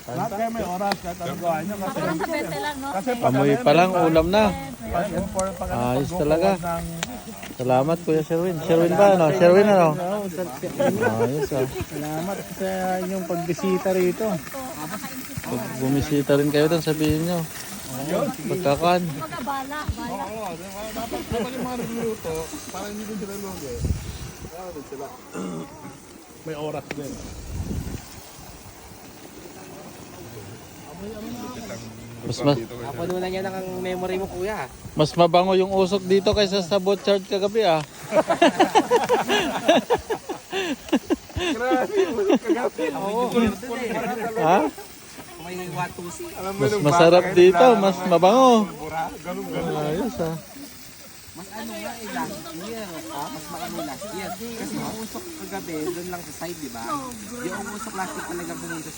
Lahat kayo may oras kahit anong gawa nyo. Kasi, Parang sa 20 lang, no? kasi Amoy pa lang, ulam na. pag Ayos talaga. Salamat Kuya Sherwin. Sherwin ba? Ano? Sherwin ano? Ayos ah. Salamat sa inyong pagbisita rito. Pag bumisita rin kayo doon, sabihin nyo. Pagkakan. Magabala, bala. Oo, dapat yung mga nagluluto, para hindi din sila lugi. Kaya din sila. May oras din. Ako na yan ang memory mo, kuya. Mas mabango yung usok dito kaysa sa boat charge kagabi ah. Grabe, kagabi. Ha? May watusi. Mas masarap dito, mas mabango. Ayos ah. Mas ano nga last year, mas maano last year. Kasi yung usok kagabi, doon lang sa side, di ba? Yung usok last year talaga pumunta